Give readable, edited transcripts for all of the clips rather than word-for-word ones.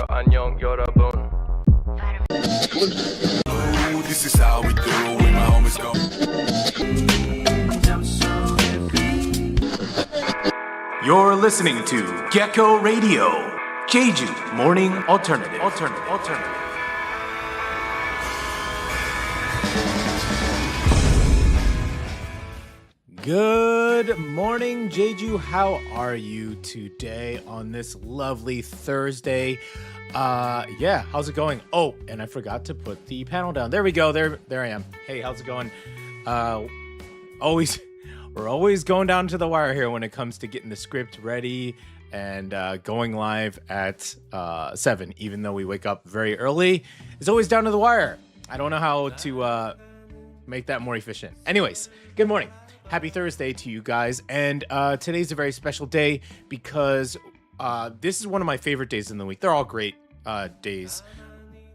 안녕 여러분. This is how we do when my homies go. You're listening to Gecko Radio, Jeju Morning Alternative. Good morning, Jeju. How are you today on this lovely Thursday? Yeah, how's it going? Oh, and I forgot to put the panel down. There we go. There I am. Hey, how's it going? We're always going down to the wire here when it comes to getting the script ready and going live at 7, even though we wake up very early. It's always down to the wire. I don't know how to make that more efficient. Anyways, good morning. Happy Thursday to you guys. And today's a very special day because this is one of my favorite days in the week. They're all great days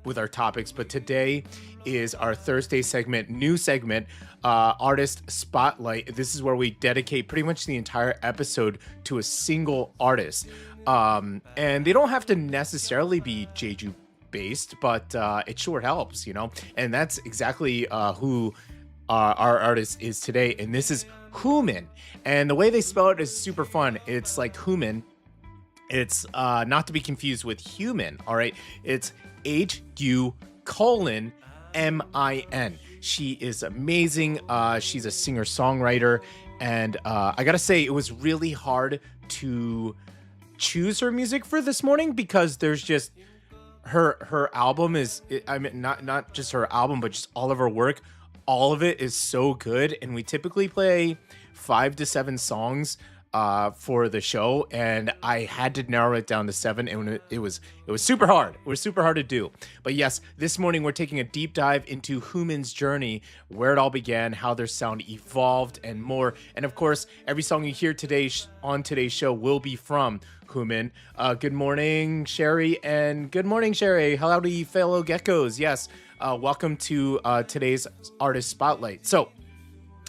with our topics, but today is our Thursday segment, new segment, Artist Spotlight. This is where we dedicate pretty much the entire episode to a single artist. And they don't have to necessarily be Jeju-based, but it sure helps, you know? And that's exactly who our artist is today, and this is Human. And the way they spell it is super fun. It's like Human. It's not to be confused with human, all right? It's HU:*MIN. She is amazing. She's a singer-songwriter, and I gotta say, it was really hard to choose her music for this morning because there's just her album is, I mean, not just her album, but just all of her work. All of it is so good, and we typically play 5 to 7 songs for the show, and I had to narrow it down to 7, and it was super hard. It was super hard to do. But yes, this morning we're taking a deep dive into Human's journey, where it all began, how their sound evolved, and more. And of course, every song you hear today on today's show will be from Human. Good morning, Sherry, and good morning, Sherry. Howdy, fellow geckos. Yes. Welcome to today's Artist Spotlight. So,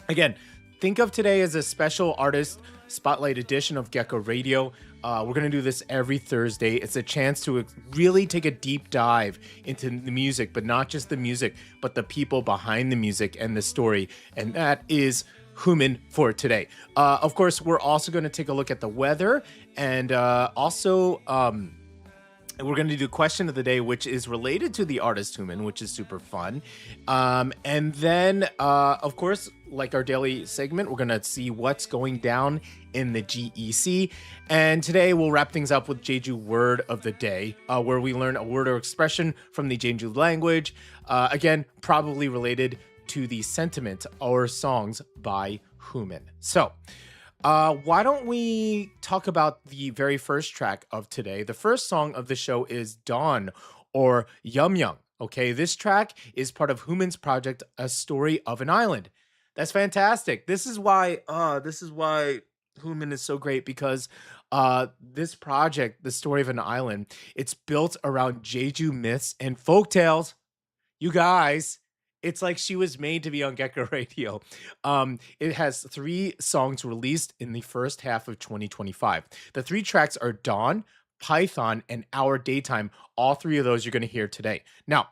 again, think of today as a special Artist Spotlight edition of Gecko Radio. We're going to do this every Thursday. It's a chance to really take a deep dive into the music, but not just the music, but the people behind the music and the story. And that is Human for today. Of course, we're also going to take a look at the weather and also... we're going to do question of the day, which is related to the artist Human, which is super fun. And then, of course, like our daily segment, we're going to see what's going down in the GEC. And today we'll wrap things up with Jeju Word of the Day, where we learn a word or expression from the Jeju language. Again, probably related to the sentiment or songs by Human. So... why don't we talk about the very first track of today? The first song of the show is Dawn, or Yum Yum. Okay, this track is part of Human's project, A Story of an Island. That's fantastic. This is why Human is so great, because this project, The Story of an Island, it's built around Jeju myths and folktales. You guys, it's like she was made to be on Gecko Radio. It has 3 songs released in the first half of 2025. The 3 tracks are Dawn, Python, and Our Daytime. All 3 of those you're going to hear today. Now,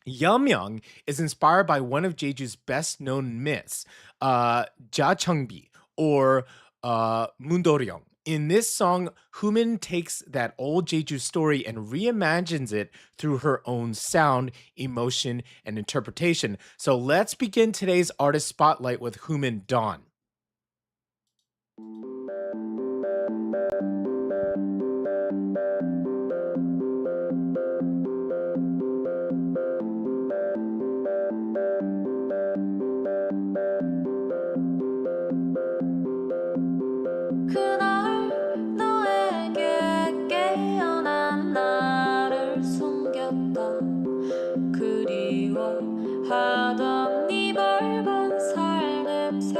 Yum Yum is inspired by one of Jeju's best-known myths, Jachungbi, or Mundoryong. In this song, Human takes that old Jeju story and reimagines it through her own sound, emotion, and interpretation. So let's begin today's Artist Spotlight with Human Dawn. 하던 네 멀건 살 냄새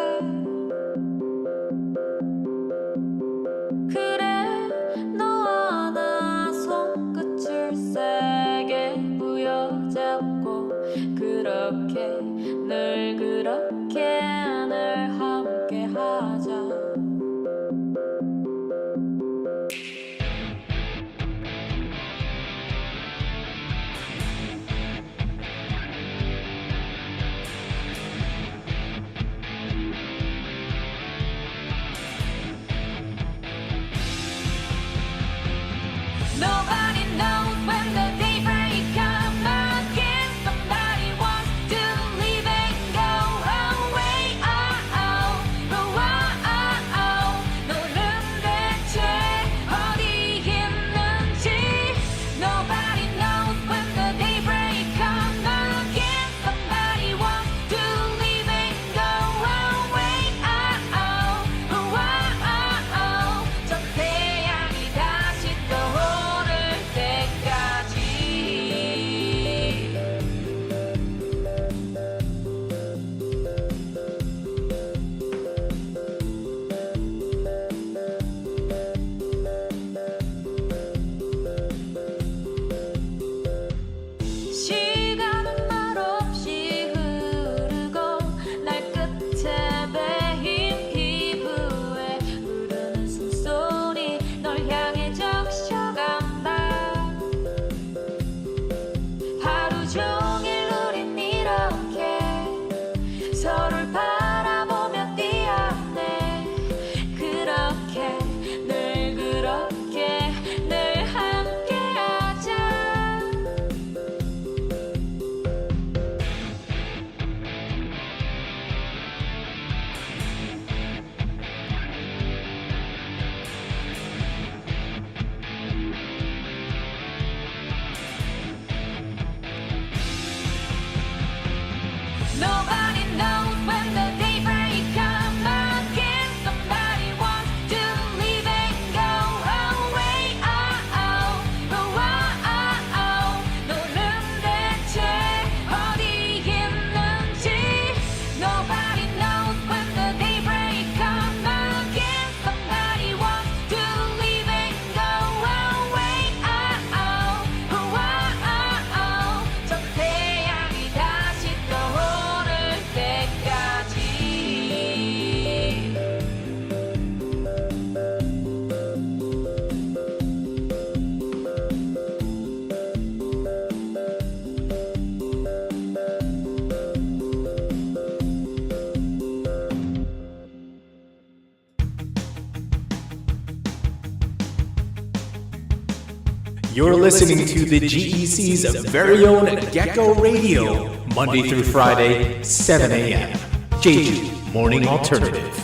You're listening to the GEC's very own Gecko Radio, Monday through Friday, 7 a.m. Jeju Morning Alternative.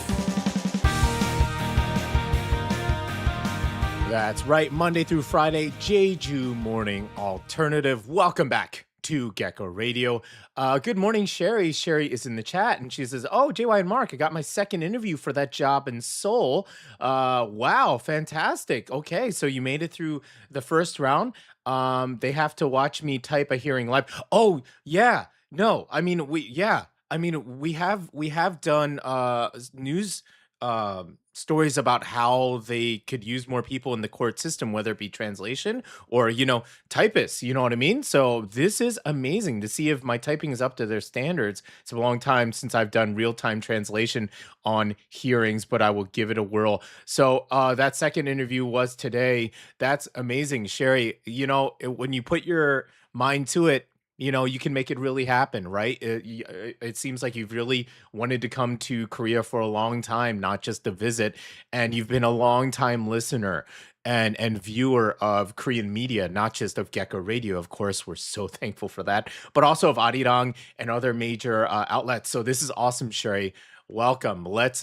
That's right, Monday through Friday, Jeju Morning Alternative. Welcome back to Gecko Radio. Good morning, Sherry. Sherry is in the chat and she says, "Oh, JY and Mark, I got my second interview for that job in Seoul. Wow, fantastic. Okay, so you made it through the first round. They have to watch me type a hearing live. Oh, yeah. No, I mean we have done news stories about how they could use more people in the court system, whether it be translation or, typists, you know what I mean? So this is amazing to see if my typing is up to their standards. It's a long time since I've done real-time translation on hearings, but I will give it a whirl. So that second interview was today. That's amazing. Sherry, when you put your mind to it, you can make it really happen, right? It seems like you've really wanted to come to Korea for a long time, not just to visit, and you've been a long time listener and viewer of Korean media, not just of Gecko Radio. Of course, we're so thankful for that, but also of Arirang and other major outlets. So this is awesome, Sherry. Welcome. Let's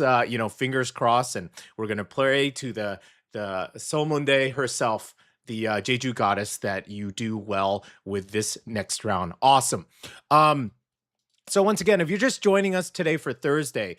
fingers crossed, and we're gonna pray to the Solmundae herself, the Jeju goddess, that you do well with this next round. Awesome. So once again, if you're just joining us today for Thursday,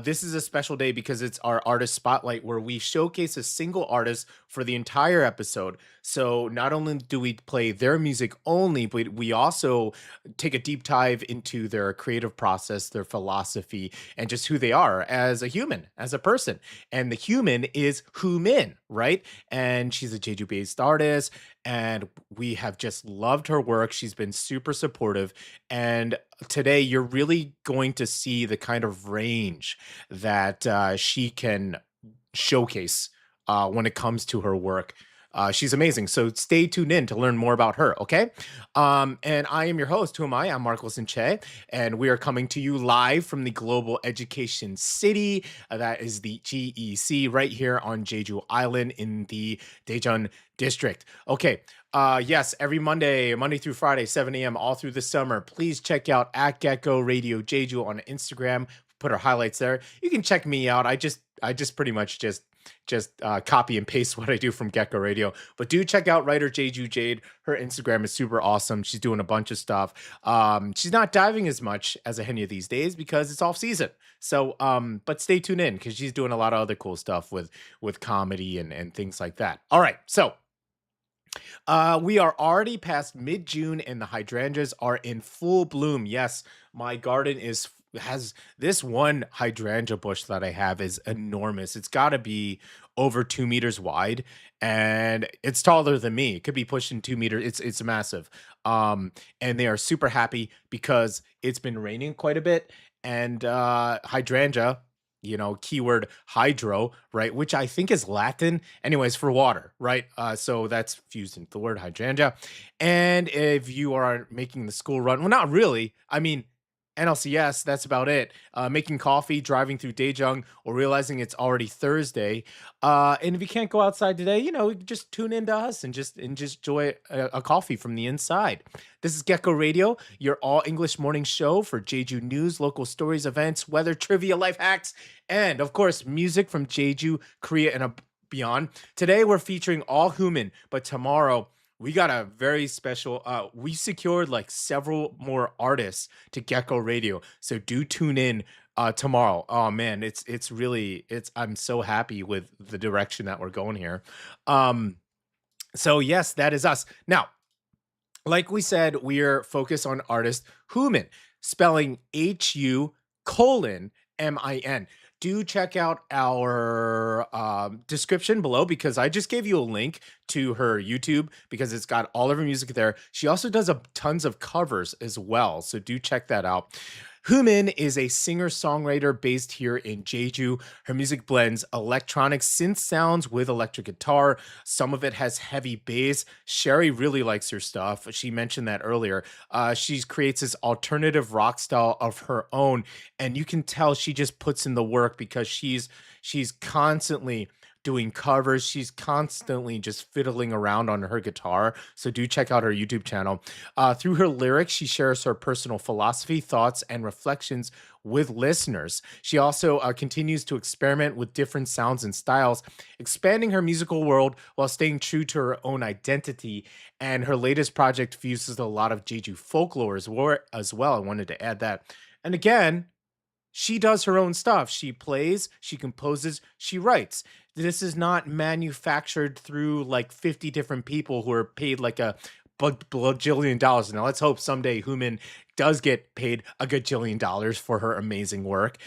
this is a special day because it's our artist spotlight where we showcase a single artist for the entire episode. So not only do we play their music only, but we also take a deep dive into their creative process, their philosophy, and just who they are as a human, as a person. And the human is Min, right? And she's a Jeju-based artist, and we have just loved her work. She's been super supportive. And today you're really going to see the kind of range that she can showcase when it comes to her work. She's amazing. So stay tuned in to learn more about her, okay? And I am your host. Who am I? I'm Mark Wilson Che, and we are coming to you live from the Global Education City. That is the GEC right here on Jeju Island in the Daejeon district. Okay. Yes, every Monday through Friday, 7 a.m. all through the summer. Please check out at Gecko Radio Jeju on Instagram. Put our highlights there. You can check me out. I just pretty much just copy and paste what I do from Gecko Radio. But do check out writer Jeju Jade. Her Instagram is super awesome. She's doing a bunch of stuff. She's not diving as much as Ahenya these days because it's off season. So, but stay tuned in because she's doing a lot of other cool stuff with comedy and things like that. All right, so we are already past mid-June and the hydrangeas are in full bloom. Yes, my garden has this one hydrangea bush that I have is enormous. It's got to be over 2 meters wide, and it's taller than me. It could be pushing 2 meters. It's massive. And they are super happy because it's been raining quite a bit, and hydrangea, keyword hydro, right? Which I think is Latin, anyways, for water, right? So that's fused into the word hydrangea. And if you are making the school run, well, not really. I mean, NLCS, that's about it. Making coffee, driving through Daejeon, or realizing it's already Thursday. And if you can't go outside today, just tune in to us and just enjoy a coffee from the inside. This is Gecko Radio, your all English morning show for Jeju news, local stories, events, weather, trivia, life hacks, and of course, music from Jeju, Korea, and beyond. Today, we're featuring all human, but tomorrow, we got a very special, we secured like several more artists to Gecko Radio. So do tune in tomorrow. Oh man, I'm so happy with the direction that we're going here. So yes, that is us. Now, like we said, we are focused on artist Min, spelling HU:*MIN. Do check out our description below because I just gave you a link to her YouTube because it's got all of her music there. She also does tons of covers as well, so do check that out. Min is a singer-songwriter based here in Jeju. Her music blends electronic synth sounds with electric guitar. Some of it has heavy bass. Sherry really likes her stuff. She mentioned that earlier. She creates this alternative rock style of her own, and you can tell she just puts in the work because she's constantly doing covers. She's constantly just fiddling around on her guitar. So do check out her YouTube channel. Through her lyrics, she shares her personal philosophy, thoughts, and reflections with listeners. She also continues to experiment with different sounds and styles, expanding her musical world while staying true to her own identity. And her latest project fuses a lot of Jeju folklore as well. I wanted to add that. And again, she does her own stuff. She plays, she composes, she writes. This is not manufactured through like 50 different people who are paid like a bajillion dollars. Now, let's hope someday Human does get paid a gajillion dollars for her amazing work.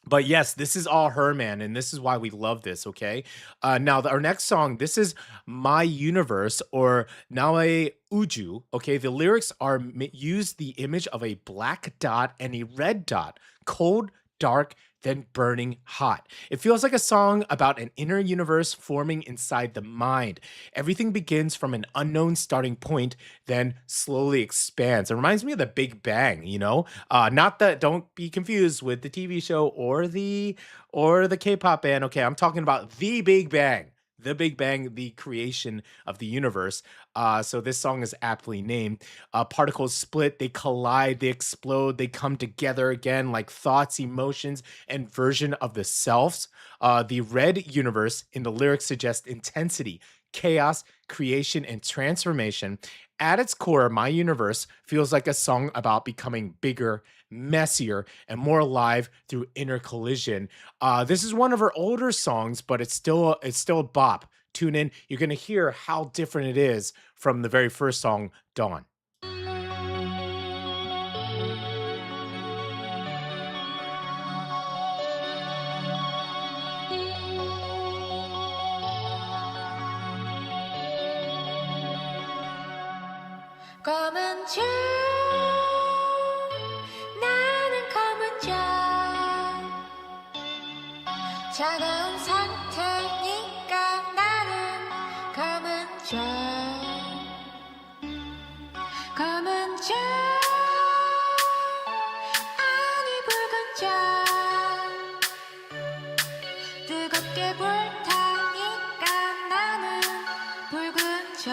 But yes, this is all her, man, and this is why we love this, okay? Now, our next song, this is My Universe, or Nae Uju, okay? The lyrics are use the image of a black dot and a red dot, cold, dark, then burning hot. It feels like a song about an inner universe forming inside the mind. Everything begins from an unknown starting point, then slowly expands. It reminds me of the Big Bang, you know? Not that, don't be confused with the TV show or the K-pop band. Okay, I'm talking about the Big Bang. The Big Bang, the creation of the universe. So this song is aptly named. Particles split, they collide, they explode, they come together again like thoughts, emotions, and version of the selves. The red universe in the lyrics suggests intensity, chaos, creation, and transformation. At its core, My Universe feels like a song about becoming bigger, messier, and more alive through inner collision. This is one of her older songs, but it's still a bop. Tune in, you're gonna hear how different it is from the very first song, Dawn. 검은 줄 나는 검은 줄 차가운 상태니까 나는 검은 줄 검은 줄 아니 붉은 줄 뜨겁게 불타니까 나는 붉은 줄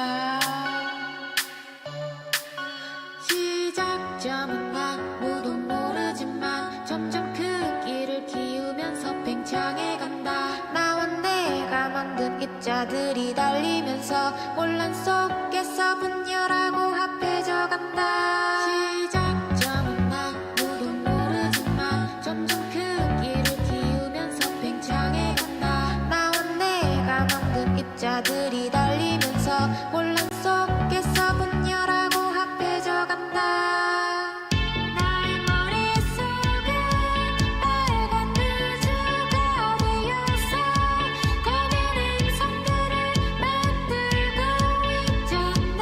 시작점은 아무도 모르지만 점점 크기를 키우면서 팽창해 간다 나와 내가 만든 입자들이 달리면서 혼란 속에서 분열하고 합해져 간다 시작점은 아무도 모르지만 점점 크기를 키우면서 팽창해 간다 나와 내가 만든 입자들이 달리면서 혼란 속에서 분열하고 합해져 간다 나의 머릿속은 빨간 우주가 되어서 검은 행성들을 만들고 있잖아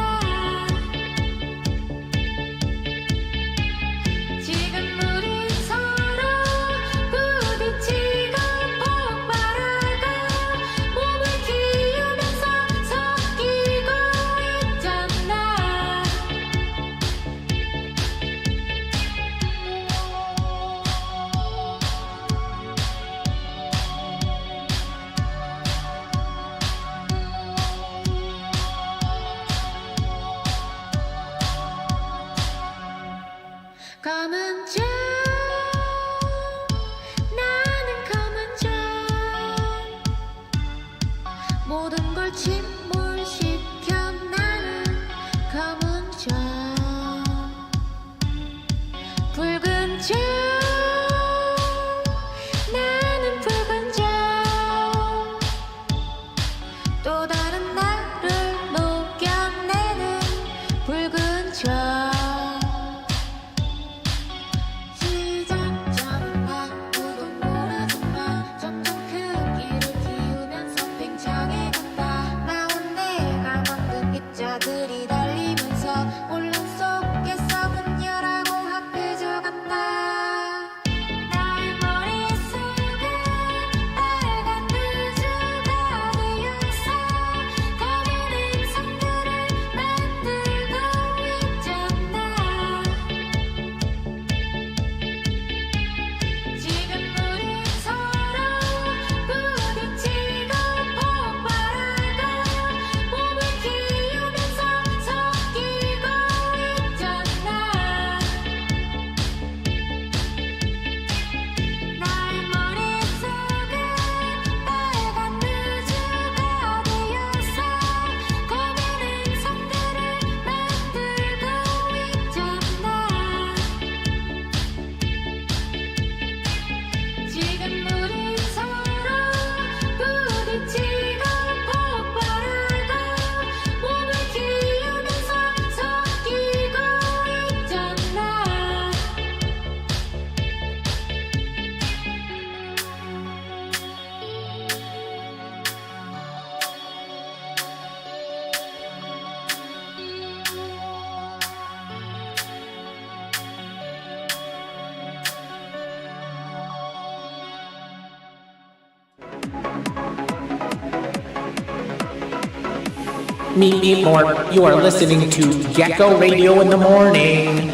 Meep meep more. You are listening to Gecko Radio in the morning.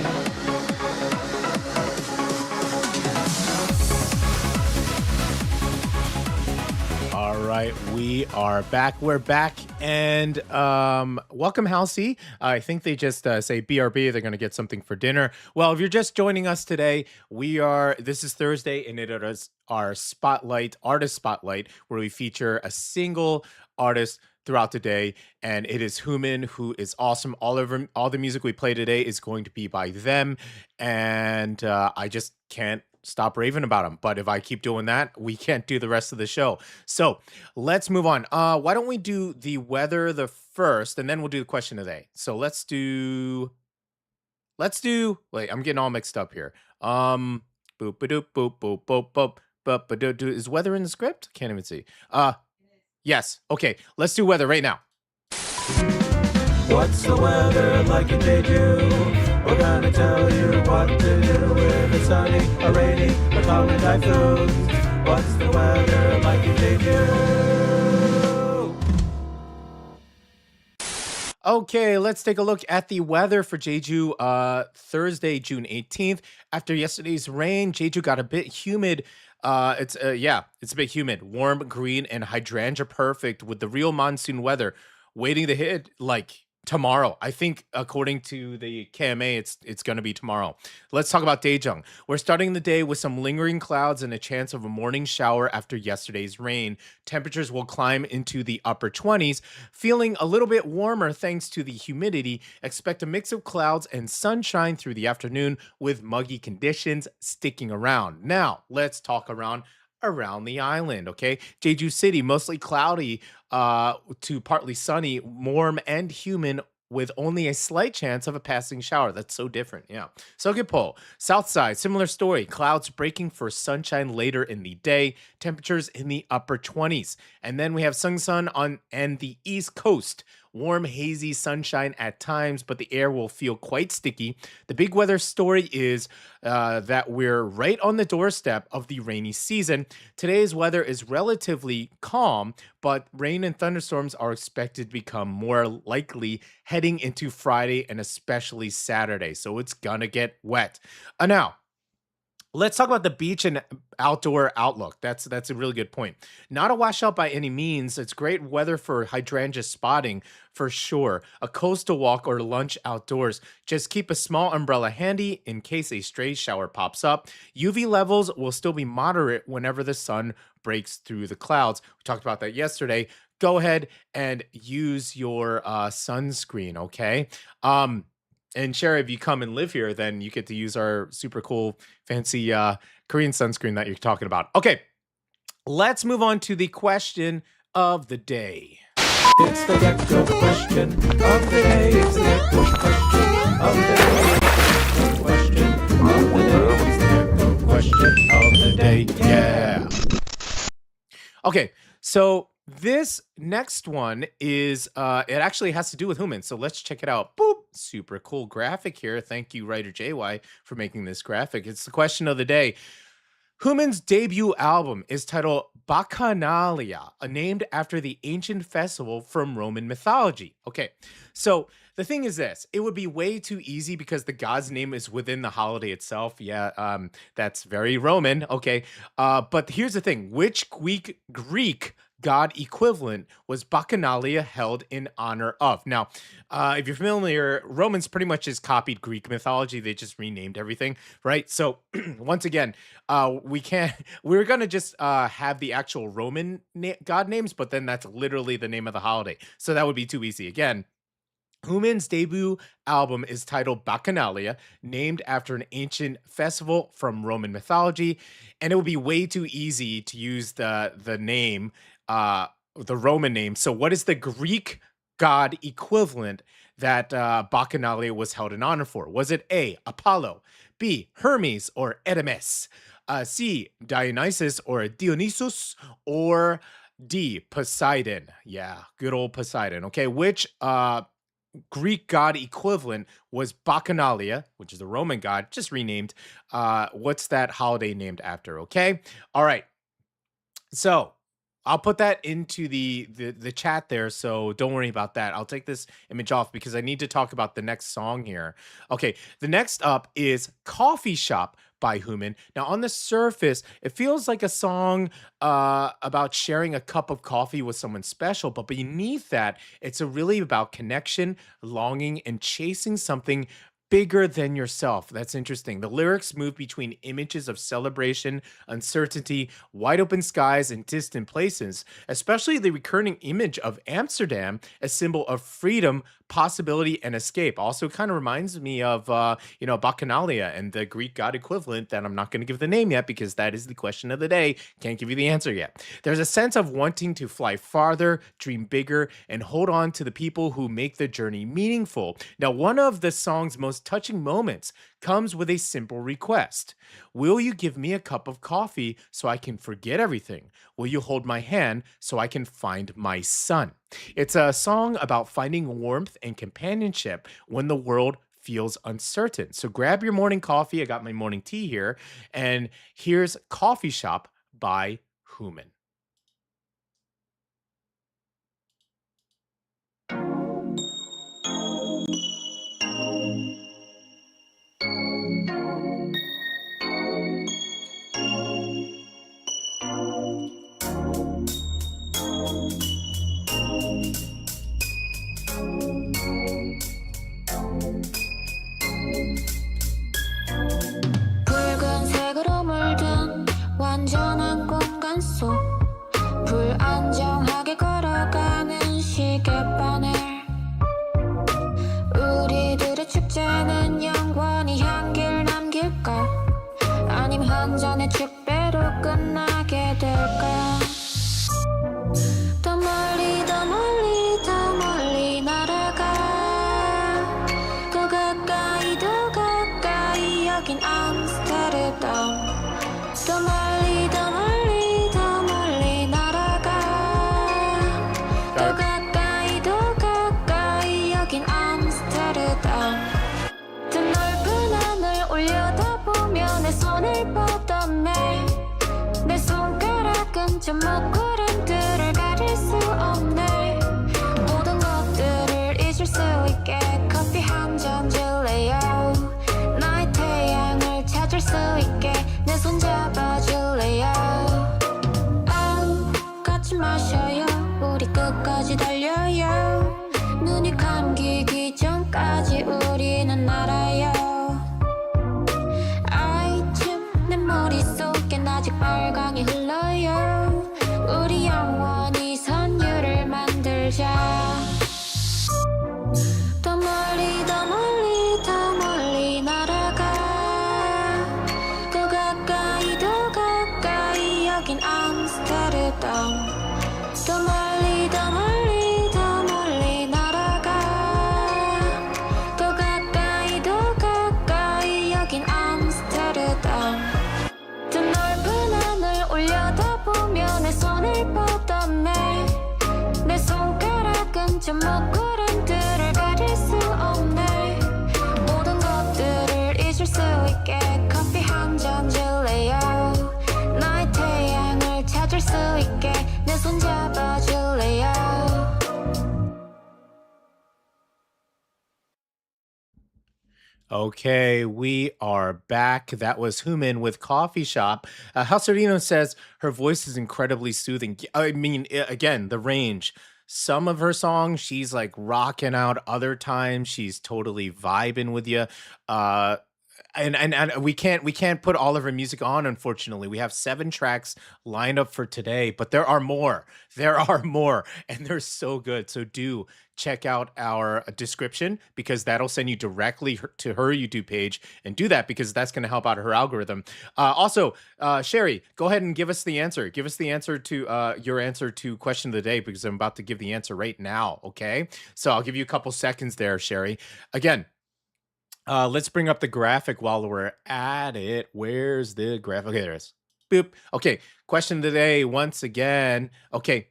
All right, we are back. We're back, and welcome, Halsey. I think they just say BRB. They're going to get something for dinner. Well, if you're just joining us today, this is Thursday, and it is our artist spotlight, where we feature a single artist throughout the day, and it is Human, who is awesome. All the music we play today is going to be by them, and I just can't stop raving about them. But if I keep doing that, we can't do the rest of the show. So let's move on. Why don't we do the weather the first, and then we'll do the question of the day. So let's do. Wait, I'm getting all mixed up here. Boop ba-doop boop boop boop boop boop ba-doop. Is weather in the script? Can't even see. Yes. Okay. Let's do weather right now. What's the weather like in Jeju? We're gonna tell you what to do if it's sunny or rainy or calling typhoons. What's the weather like in Jeju? Okay, let's take a look at the weather for Jeju Thursday, June 18th. After yesterday's rain, Jeju got a bit humid. It's a bit humid, warm, green, and hydrangea perfect with the real monsoon weather waiting to hit like tomorrow. I think according to the KMA, it's going to be tomorrow. Let's talk about Daejeong. We're starting the day with some lingering clouds and a chance of a morning shower after yesterday's rain. Temperatures will climb into the upper 20s, feeling a little bit warmer thanks to the humidity. Expect a mix of clouds and sunshine through the afternoon with muggy conditions sticking around. Now, let's talk around the island, okay? Jeju City, mostly cloudy to partly sunny, warm and humid with only a slight chance of a passing shower. That's so different, yeah. Seogyepo, south side, similar story. Clouds breaking for sunshine later in the day. Temperatures in the upper 20s. And then we have Seongsan on and the east coast. Warm, hazy sunshine at times, but the air will feel quite sticky. The big weather story is that we're right on the doorstep of the rainy season. Today's weather is relatively calm, but rain and thunderstorms are expected to become more likely heading into Friday and especially Saturday. So it's gonna get wet. Now, let's talk about the beach and outdoor outlook. That's a really good point. Not a washout by any means. It's great weather for hydrangea spotting for sure. A coastal walk or lunch outdoors. Just keep a small umbrella handy in case a stray shower pops up. UV levels will still be moderate whenever the sun breaks through the clouds. We talked about that yesterday. Go ahead and use your sunscreen, okay? And Sherry, if you come and live here, then you get to use our super cool, fancy Korean sunscreen that you're talking about. Okay, let's move on to the question of the day. It's the Gecko question of the day. It's the Gecko question of the day. Question of the day. It's the Gecko question of the day. Yeah. Okay, so this next one is it actually has to do with humans. So let's check it out. Boop. Super cool graphic here. Thank you, writer JY, for making this graphic. It's the question of the day. Human's debut album is titled Bacchanalia, named after the ancient festival from Roman mythology. Okay, so the thing is this. It would be way too easy because the god's name is within the holiday itself. Yeah, that's very Roman. Okay, but here's the thing. Which Greek god equivalent was Bacchanalia held in honor of? Now, if you're familiar, Romans pretty much just copied Greek mythology. They just renamed everything, right? So once again, we're gonna just have the actual Roman god names, but then that's literally the name of the holiday. So that would be too easy. Again, Human's debut album is titled Bacchanalia, named after an ancient festival from Roman mythology, and it would be way too easy to use the name, the Roman name. So, what is the Greek god equivalent that Bacchanalia was held in honor for? Was it A, Apollo, B, Hermes or Hermes, C, Dionysus or Dionysus, or D, Poseidon? Yeah, good old Poseidon. Okay, which Greek god equivalent was Bacchanalia, which is the Roman god, just renamed. What's that holiday named after? Okay. All right. So I'll put that into the chat there, so don't worry about that. I'll take this image off because I need to talk about the next song here. Okay, the next up is Coffee Shop by Human. Now, on the surface, it feels like a song about sharing a cup of coffee with someone special, but beneath that, it's really about connection, longing, and chasing something bigger than yourself. That's interesting. The lyrics move between images of celebration, uncertainty, wide open skies, and distant places, especially the recurring image of Amsterdam, a symbol of freedom, possibility, and escape. Also kind of reminds me of, Bacchanalia and the Greek god equivalent that I'm not going to give the name yet because that is the question of the day. Can't give you the answer yet. There's a sense of wanting to fly farther, dream bigger, and hold on to the people who make the journey meaningful. Now, one of the song's most touching moments comes with a simple request. Will you give me a cup of coffee so I can forget everything? Will you hold my hand so I can find my son? It's a song about finding warmth and companionship when the world feels uncertain. So grab your morning coffee. I got my morning tea here. And here's Coffee Shop by Human. 붉은색으로 물든 완전한 공간 속 불안정하게 걸어가는 시계바늘 우리들의 축제는 영원히 향기를 남길까 아님 한 잔의 축배로 끝나게 될까 더 멀리 더 멀리 더 멀리 날아가 더 가까이 여긴 암스테르담 더 멀리 더 멀리 더 멀리 날아가 더 가까이 여긴 암스테르담 더 넓은 하늘 올려다보며 내 손을 뻗었네 내 손가락은 저 먹구름들을 가릴 수 없네 모든 것들을 잊을 수 있게 커피 한 잔 줄래요 나의 태양을 찾을 수 있게 내 손 잡아줄래요 같이 마셔요 우리 끝까지 달려요 눈이 감기기 전까지 우리는 알아요 아이쯤 내 머릿속엔 아직 빨강이 흘러요 우리 영원히 선율을 만들자 더 멀리 더 멀리 더 멀리 날아가 더 가까이 여긴 암스테르담 더 멀리 더 멀리 더 멀리 날아가 더 가까이 여긴 암스테르담 더 넓은 하늘 올려다보며 내 손을 뻗었네 내 손가락은 저 먹구름들을 가릴 수 없네 모든 것들을 잊을 수 있게 커피 한 잔 줄래요 나의 태양을 찾을 수 있게 내 손 잡아줄래요 Okay, we are back. That was Human with Coffee Shop. Halserino says her voice is incredibly soothing. I mean, again, the range. Some of her songs, she's like rocking out. Other times, she's totally vibing with you. Uh, and we can't put all of her music on, unfortunately. We have 7 tracks lined up for today, but there are more. There are more, and they're so good. So do check out our description because that'll send you directly to her YouTube page, and do that because that's going to help out her algorithm. Also, Sherry, go ahead and give us the answer. Give us the answer to your answer to question of the day because I'm about to give the answer right now. Okay, so I'll give you a couple seconds there, Sherry. Again. Let's bring up the graphic while we're at it. Where's the graphic? Okay, there it is. Boop. Okay, question today once again. Okay,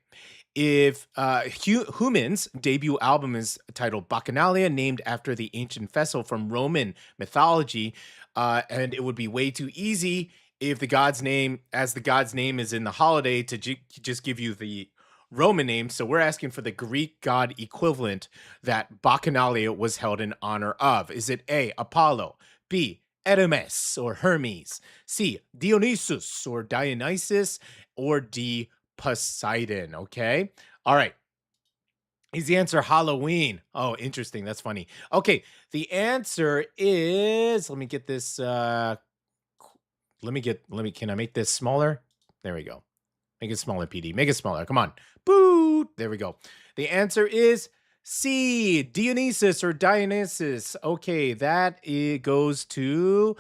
if Human's debut album is titled Bacchanalia, named after the ancient festival from Roman mythology, and it would be way too easy if the god's name, as the god's name is in the holiday, to just give you the Roman name. So we're asking for the Greek god equivalent that Bacchanalia was held in honor of. Is it A, Apollo, B, Hermes or Hermes, C, Dionysus or Dionysus, or D, Poseidon? Okay. All right. Is the answer Halloween? Oh, interesting. That's funny. Okay. The answer is, let me get this, can I make this smaller? There we go. Make it smaller, PD. Make it smaller. Come on. Boo. There we go. The answer is C, Dionysus or Dionysus. Okay, that it goes to,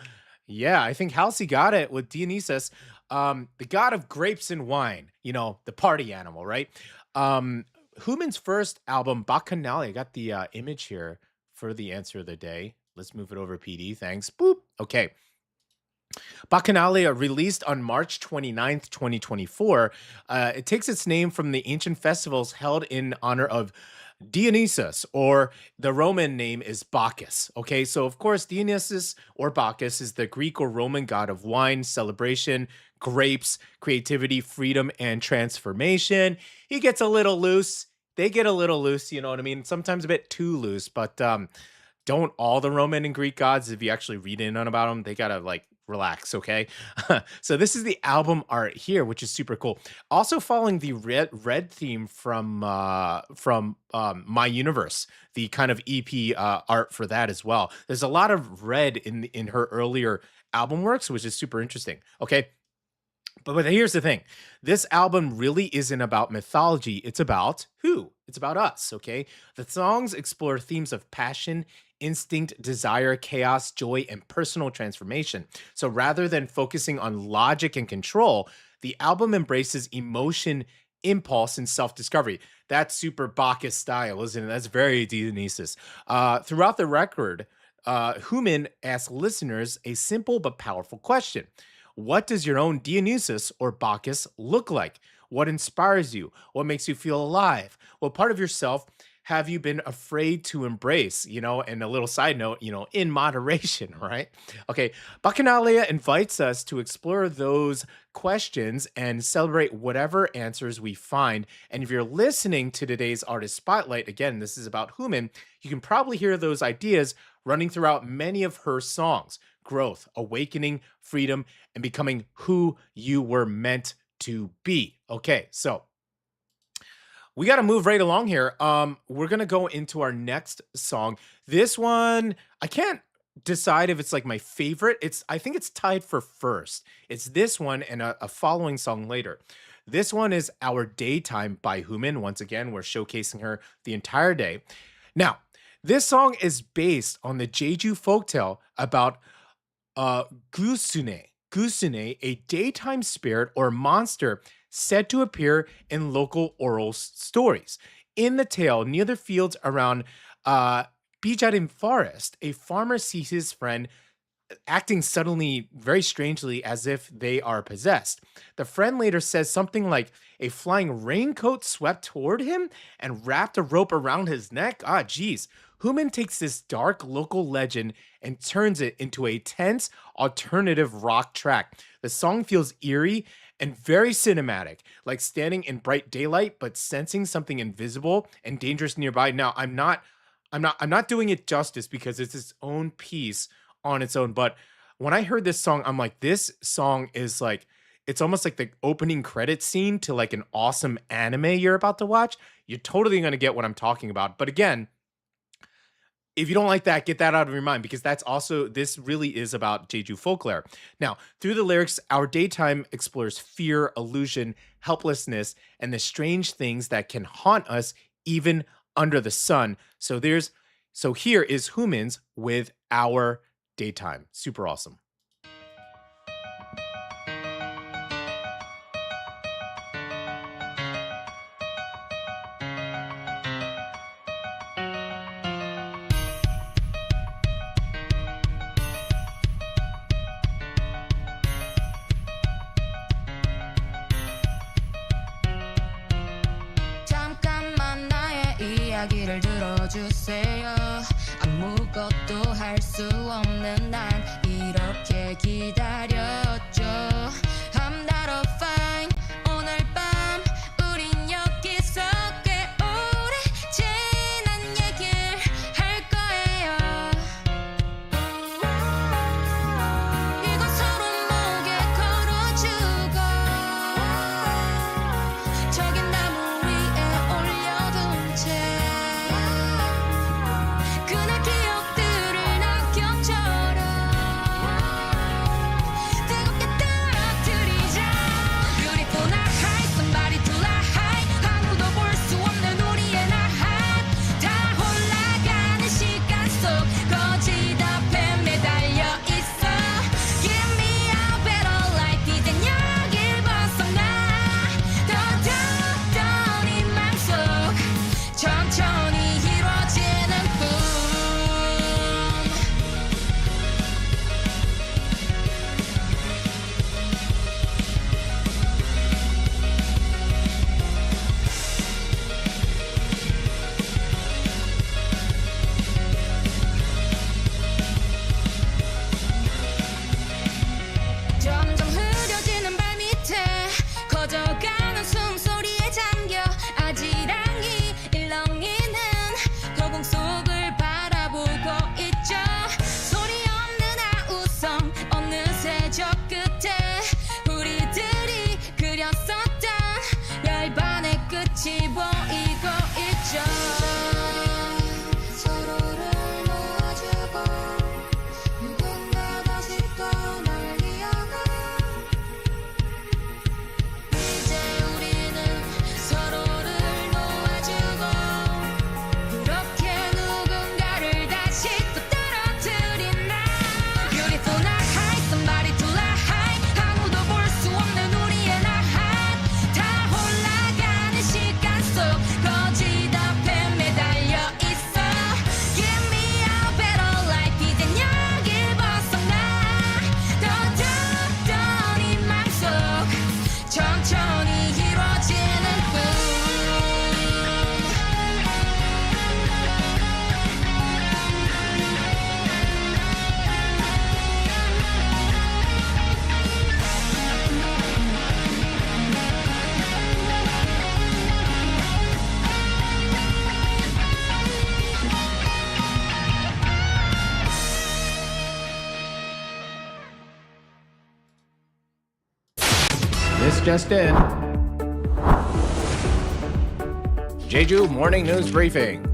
yeah, I think Halsey got it with Dionysus, the god of grapes and wine. The party animal, right? Human's first album, Bacchanalia. I got the image here for the answer of the day. Let's move it over, PD. Thanks. Boop. Okay. Bacchanalia, released on March 29th, 2024. It takes its name from the ancient festivals held in honor of Dionysus, or the Roman name is Bacchus. Okay, so of course, Dionysus or Bacchus is the Greek or Roman god of wine, celebration, grapes, creativity, freedom, and transformation. He gets a little loose. They get a little loose, you know what I mean? Sometimes a bit too loose, but don't all the Roman and Greek gods, if you actually read in on about them, they gotta relax, okay? So this is the album art here, which is super cool. Also following the red theme from My Universe, the kind of EP art for that as well. There's a lot of red in her earlier album works, which is super interesting. Okay. But here's the thing. This album really isn't about mythology. It's about who? It's about us, okay? The songs explore themes of passion, instinct, desire, chaos, joy, and personal transformation. So rather than focusing on logic and control, the album embraces emotion, impulse, and self-discovery. That's super Bacchus style, isn't it? That's very Dionysus. Throughout the record, Human asks listeners a simple but powerful question. What does your own Dionysus or Bacchus look like? What inspires you? What makes you feel alive? What part of yourself have you been afraid to embrace? And a little side note, in moderation, right? Okay, Bacchanalia invites us to explore those questions and celebrate whatever answers we find. And if you're listening to today's Artist Spotlight, again, this is about Human, you can probably hear those ideas running throughout many of her songs. Growth, awakening, freedom, and becoming who you were meant to be. Okay, so we got to move right along here. We're going to go into our next song. This one, I can't decide if it's my favorite. I think it's tied for first. It's this one and a following song later. This one is Our Daytime by Human. Once again, we're showcasing her the entire day. Now, this song is based on the Jeju folktale about Gusune, a daytime spirit or monster said to appear in local oral stories. In the tale, near the fields around Bijarin Forest, a farmer sees his friend acting suddenly very strangely as if they are possessed. The friend later says something like a flying raincoat swept toward him and wrapped a rope around his neck. Ah, geez. Human takes this dark local legend and turns it into a tense alternative rock track. The song feels eerie and very cinematic, like standing in bright daylight but sensing something invisible and dangerous nearby. Now, I'm not doing it justice because it's its own piece on its own, but when I heard this song, I'm like, this song is it's almost like the opening credit scene to an awesome anime you're about to watch. You're totally going to get what I'm talking about. But again, if you don't like that, get that out of your mind, because this really is about Jeju folklore. Now, through the lyrics, Our Daytime explores fear, illusion, helplessness, and the strange things that can haunt us even under the sun. So here is Humans with Our Daytime. Super awesome. 잠깐만 나의 이야기를 들어주세요. 아무것도 할 수 없는 난 이렇게 기다렸죠. just in. Jeju Morning News Briefing.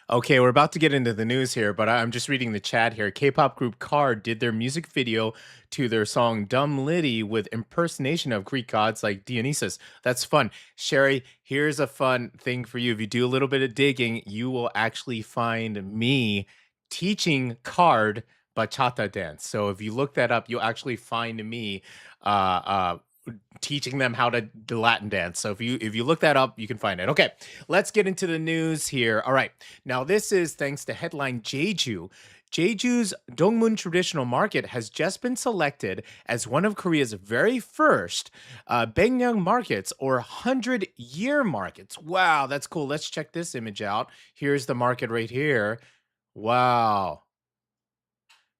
Okay, we're about to get into the news here, but I'm just reading the chat here. K-pop group KARD did their music video to their song Dumb Litty with impersonation of Greek gods like Dionysus. That's fun. Sherry, here's a fun thing for you. If you do a little bit of digging, you will actually find me teaching KARD bachata dance. So if you look that up, you'll actually find me uh, uh, teaching them how to do Latin dance. So if you look that up, you can find it. Okay, let's get into the news here. All right, now this is thanks to headline Jeju. Jeju's Dongmun Traditional Market has just been selected as one of Korea's very first Baekneung markets or 100-year markets. Wow, that's cool. Let's check this image out. Here's the market right here. Wow.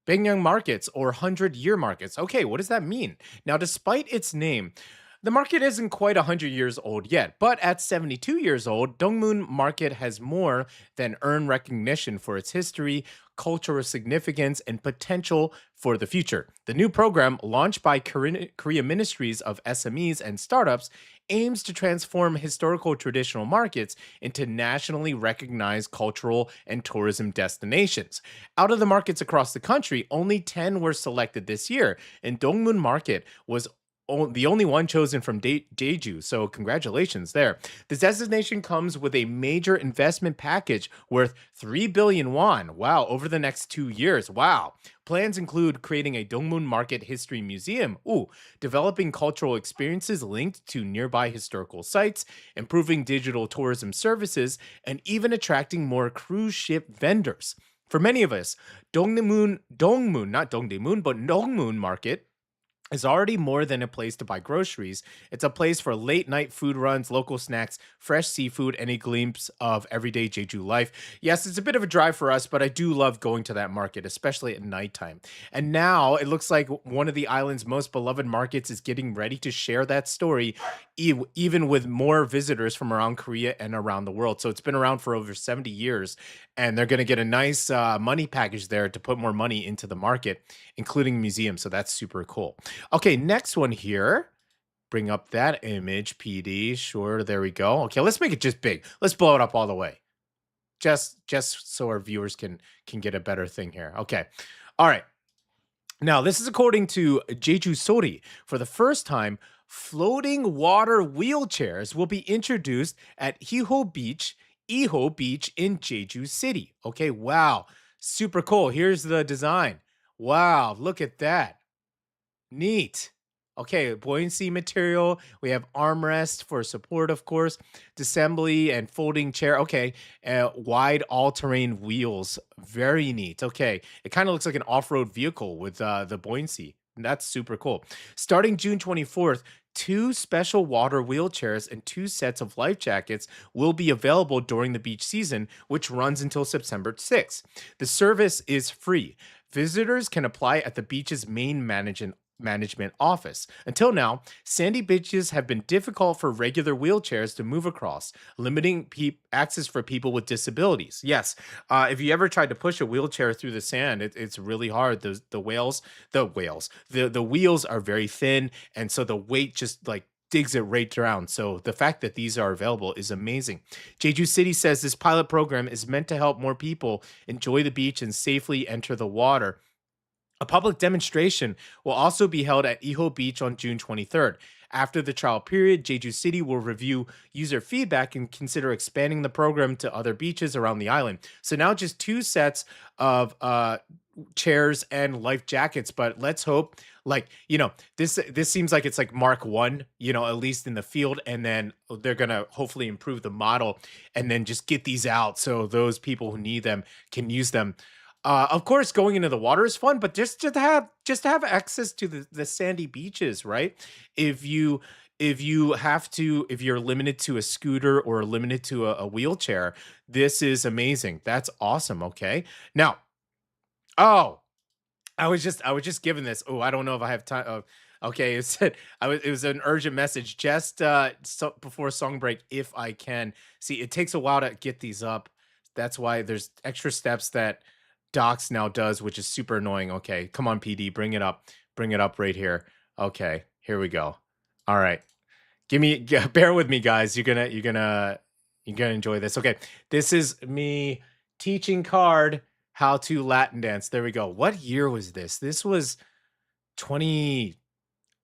Baekneung markets or 100-year markets. Okay, what does that mean? Now, despite its name, the market isn't quite 100 years old yet, but at 72 years old, Dongmun Market has more than earned recognition for its history, cultural significance, and potential for the future. The new program, launched by Korea Ministries of SMEs and Startups, aims to transform historical traditional markets into nationally recognized cultural and tourism destinations. Out of the markets across the country, only 10 were selected this year, and Dongmun Market was the only one chosen from Jeju, so congratulations there. This designation comes with a major investment package worth 3 billion won. Wow, over the next 2 years. Wow. Plans include creating a Dongmun Market History Museum, developing cultural experiences linked to nearby historical sites, improving digital tourism services, and even attracting more cruise ship vendors. For many of us, Dongmun Market is already more than a place to buy groceries. It's a place for late night food runs, local snacks, fresh seafood, and a glimpse of everyday Jeju life. Yes, it's a bit of a drive for us, but I do love going to that market, especially at nighttime. And now it looks like one of the island's most beloved markets is getting ready to share that story, even with more visitors from around Korea and around the world. So it's been around for over 70 years, and they're going to get a nice money package there to put more money into the market, including museums. So that's super cool. Okay, next one here. Bring up that image, PD. Sure, there we go. Okay, let's make it just big. Let's blow it up all the way. Just so our viewers can get a better thing here. Okay. All right. Now, this is according to Jeju Sori. For the first time, floating water wheelchairs will be introduced at Iho Beach in Jeju City. Okay, wow. Super cool. Here's the design. Wow, look at that. Neat. Okay, buoyancy material. We have armrest for support, of course. Disassembly and folding chair. Okay, wide all-terrain wheels. Very neat. Okay, it kind of looks like an off-road vehicle with the buoyancy. That's super cool. Starting June 24th, 2 special water wheelchairs and 2 sets of life jackets will be available during the beach season, which runs until September 6th. The service is free. Visitors can apply at the beach's main management office. Until now, sandy beaches have been difficult for regular wheelchairs to move across, limiting access for people with disabilities. Yes, if you ever tried to push a wheelchair through the sand, it's really hard. The wheels are very thin, and so the weight just like digs it right down. So the fact that these are available is amazing. Jeju City says this pilot program is meant to help more people enjoy the beach and safely enter the water. A public demonstration will also be held at Iho Beach on June 23rd. After the trial period, Jeju City will review user feedback and consider expanding the program to other beaches around the island. So now just 2 sets of chairs and life jackets, but let's hope, this seems like it's like Mark 1, at least in the field, and then they're going to hopefully improve the model and then just get these out so those people who need them can use them. Of course, going into the water is fun, but just to have access to the sandy beaches, right? If you're limited to a scooter or limited to a wheelchair, this is amazing. That's awesome. Okay. Now, I was just given this. Oh, I don't know if I have time. Okay, it said it was an urgent message just before song break. If I can see, it takes a while to get these up. That's why there's extra steps that Docs now does, which is super annoying. Okay, come on, PD, bring it up. Bring it up right here. Okay, here we go. All right. Bear with me, guys. You're gonna enjoy this. Okay, this is me teaching Card how to Latin dance. There we go. What year was this? This was 20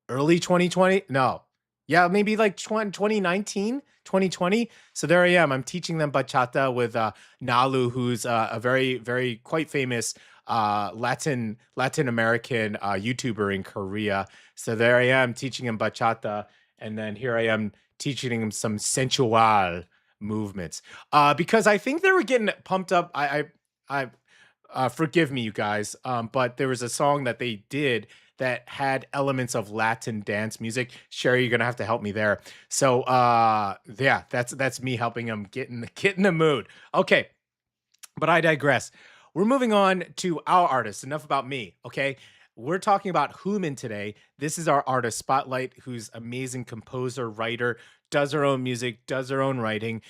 early 2020. No, yeah, maybe like 2019, 2020. So there I am. I'm teaching them bachata with Nalu, who's a very quite famous Latin American YouTuber in Korea. So there I am teaching him bachata, and then here I am teaching him some sensual movements. Because I think they were getting pumped up. I forgive me, you guys, but there was a song that they did that had elements of Latin dance music. Sherry, you're gonna have to help me there. So yeah, that's me helping them get in the mood. Okay, but I digress. We're moving on to our artists. Enough about me, okay? We're talking about Human today. This is our artist spotlight, who's amazing composer, writer, does her own music, does her own writing,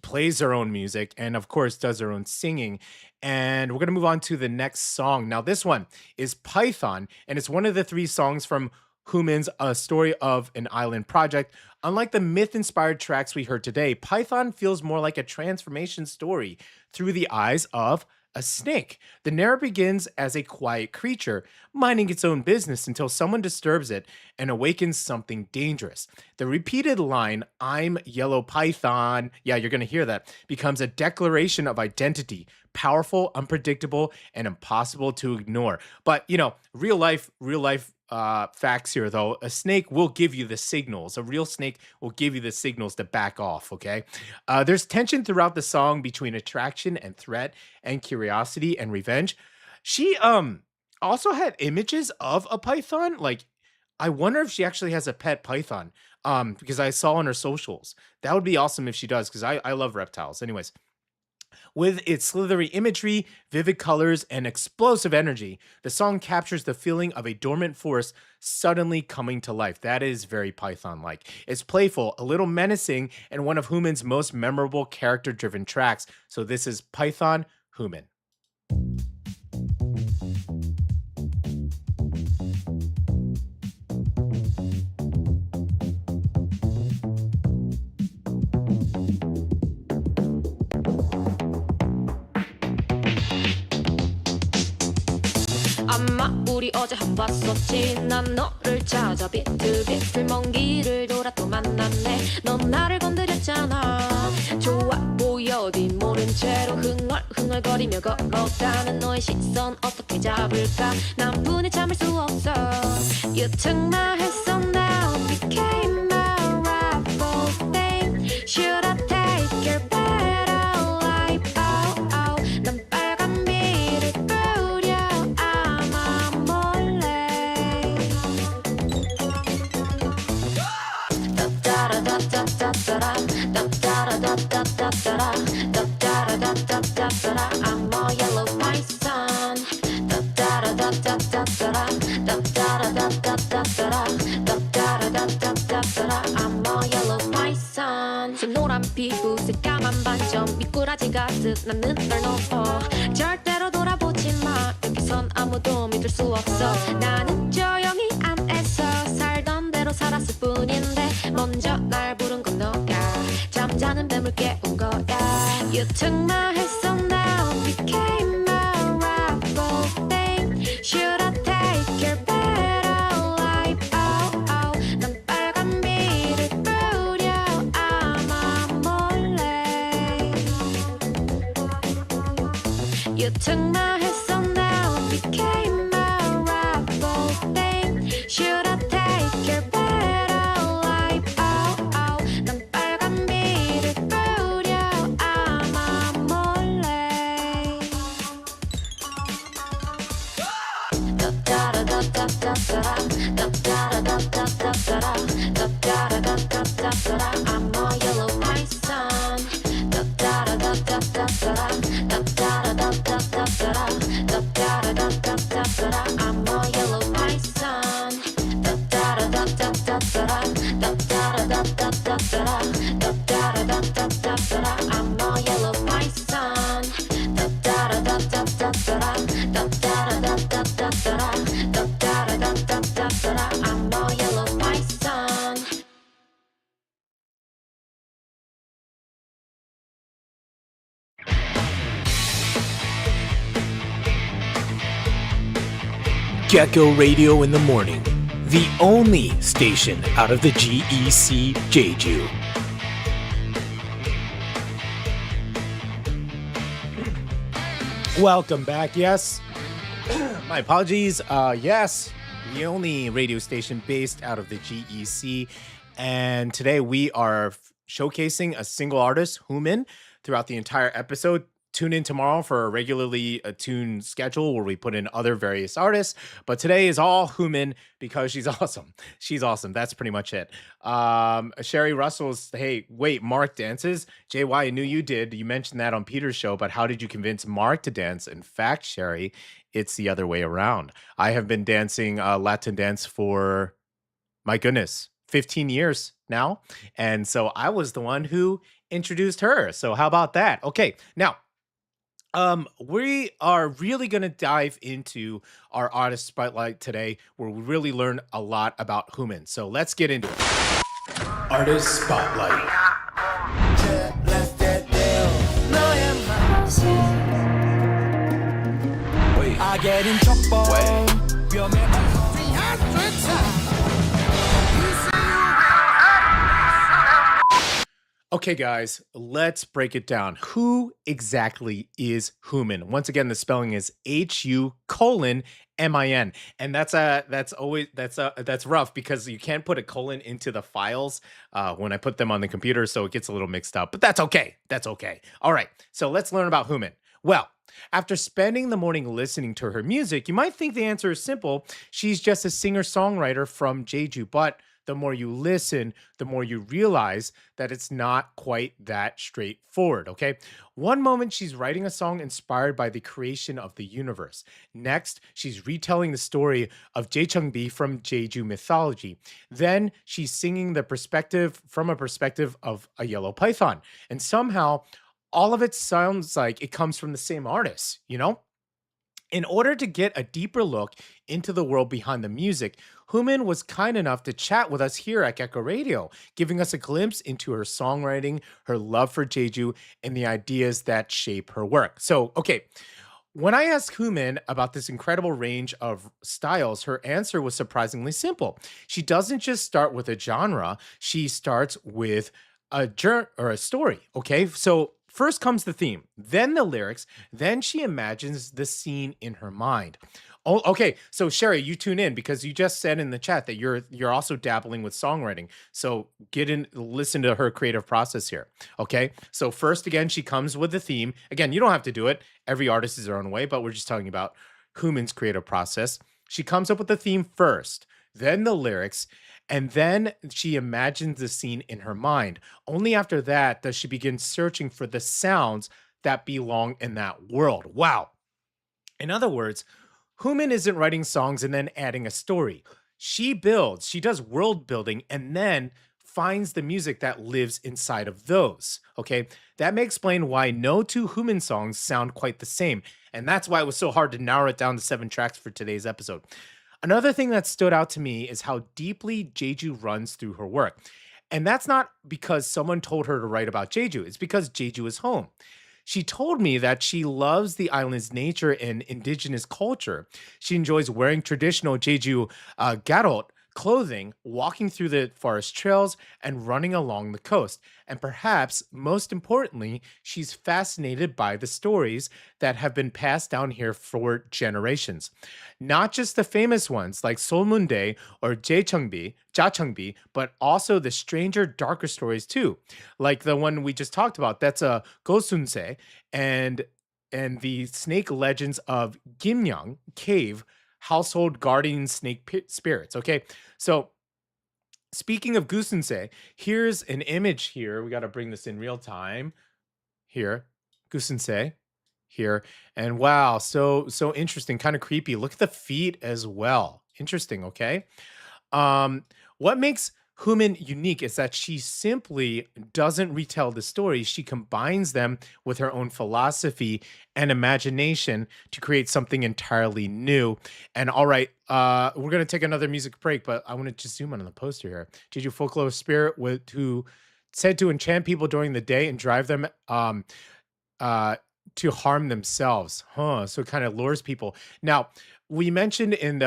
plays her own music, and of course does her own singing. And we're going to move on to the next song. Now this one is Python, and it's one of the 3 songs from Human's A Story of an Island project. Unlike the myth-inspired tracks we heard today, Python feels more like a transformation story through the eyes of a snake. The narrative begins as a quiet creature, minding its own business until someone disturbs it and awakens something dangerous. The repeated line, "I'm Yellow Python," yeah, you're going to hear that, becomes a declaration of identity, powerful, unpredictable, and impossible to ignore. But, real life facts here, though. A snake will give you the signals. A real snake will give you the signals to back off, okay? There's tension throughout the song between attraction and threat and curiosity and revenge. She also had images of a python. Like, I wonder if she actually has a pet python, because I saw on her socials. That would be awesome if she does, because I love reptiles. Anyways, with its slithery imagery, vivid colors, and explosive energy, the song captures the feeling of a dormant force suddenly coming to life. That is very Python-like. It's playful, a little menacing, and one of Human's most memorable character-driven tracks. So this is Python, Human. 아마 우리 어제 한 봤었지 난 너를 찾아 비틀비틀 먼 길을 돌아 또 만났네 넌 나를 건드렸잖아 좋아 보여 네 모른 채로 흥얼흥얼거리며 걸어가는 너의 시선 어떻게 잡을까 난 분에 참을 수 없어 You took my hand so now became my rival thing Should I take your better life oh, oh. 난 빨간 빛을 뿌려 아마 몰래 따따라따따따따라 따따라따따따따라 따따라따따따따라 I'm a yellow python 따따라따따따따라 따따라따따따따라 따따라따따따따라 I'm a yellow python 새노란 피부 새까만 반점 미꾸라지 같은 나는 널 넘어 절대로 돌아보지 마 여기선 아무도 믿을 수 없어 나는 조용히 안에서 살던 대로 살았을 뿐인데 먼저 날 부른 건 너야 잠자는 뱀을 깨운 거야 You took my hand so now became my rival thing Should I take your better life oh, oh. 난 빨간 빛을 뿌려 아마 몰래 You took my hand so now became my rival thing Should I take your better life oh, oh. 난 빨간 빛을 뿌려 아마 몰래 따따라따따따따라 따따라따따따따라 따따라따따따따라 I'm a yellow python 따따라따따따따라 따따라따따따따라 Gecko Radio in the morning, the only station out of the GEC Jeju. Welcome back. Yes. My apologies. Yes. The only radio station based out of the GEC. And today we are showcasing a single artist, Human, throughout the entire episode. Tune in tomorrow for a regularly attuned schedule where we put in other various artists. But today is all Human because she's awesome. She's awesome. That's pretty much it. Sherry Russell's, hey, wait, Mark dances? JY, I knew you did. You mentioned that on Peter's show, but how did you convince Mark to dance? In fact, Sherry, it's the other way around. I have been dancing Latin dance for, my goodness, 15 years now. And so I was the one who introduced her. So how about that? Okay, now, we are really going to dive into our artist spotlight today, where we really learn a lot about Human. So let's get into it. Artist Spotlight. I get in trouble. Okay, guys, let's break it down. Who exactly is Human? Once again, the spelling is HU:*MIN, and that's rough because you can't put a colon into the files when I put them on the computer, so it gets a little mixed up. But that's okay. That's okay. All right, so let's learn about Human. Well, after spending the morning listening to her music, you might think the answer is simple. She's just a singer-songwriter from Jeju, but the more you listen, the more you realize that it's not quite that straightforward, okay? One moment, she's writing a song inspired by the creation of the universe. Next, she's retelling the story of Jae-chang-bi from Jeju mythology. Then, she's singing from a perspective of a yellow python. And somehow, all of it sounds like it comes from the same artist, you know? In order to get a deeper look into the world behind the music, Human was kind enough to chat with us here at Gecko Radio, giving us a glimpse into her songwriting, her love for Jeju, and the ideas that shape her work. So, okay, when I asked Human about this incredible range of styles, her answer was surprisingly simple. She doesn't just start with a genre, she starts with a story, okay? So, first comes the theme, then the lyrics, then she imagines the scene in her mind. Oh, okay. So Sherry, you tune in because you just said in the chat that you're also dabbling with songwriting. So listen to her creative process here. Okay. So first, again, she comes with the theme. Again, you don't have to do it. Every artist is their own way, but we're just talking about Human's creative process. She comes up with the theme first, then the lyrics, and then she imagines the scene in her mind. Only after that does she begin searching for the sounds that belong in that world. Wow. In other words, Human isn't writing songs and then adding a story. She does world building, and then finds the music that lives inside of those. Okay, that may explain why no two Human songs sound quite the same. And that's why it was so hard to narrow it down to 7 tracks for today's episode. Another thing that stood out to me is how deeply Jeju runs through her work. And that's not because someone told her to write about Jeju. It's because Jeju is home. She told me that she loves the island's nature and indigenous culture. She enjoys wearing traditional Jeju garot clothing, walking through the forest trails, and running along the coast. And perhaps most importantly, she's fascinated by the stories that have been passed down here for generations. Not just the famous ones like Solmundae or Jachangbi, but also the stranger, darker stories too. Like the one we just talked about, that's a Gosunse, and the snake legends of Gimyang Cave, household guardian snake spirits. Okay, so speaking of Gusense, here's an image here. We got to bring this in real time. Here, Gusense here, and wow, so interesting, kind of creepy. Look at the feet as well. Interesting. Okay, what makes Human unique is that she simply doesn't retell the stories. She combines them with her own philosophy and imagination to create something entirely new. And all right, we're going to take another music break, but I want to just zoom in on the poster here. Jeju folklore spirit who said to enchant people during the day and drive them to harm themselves. So it kind of lures people. Now, we mentioned in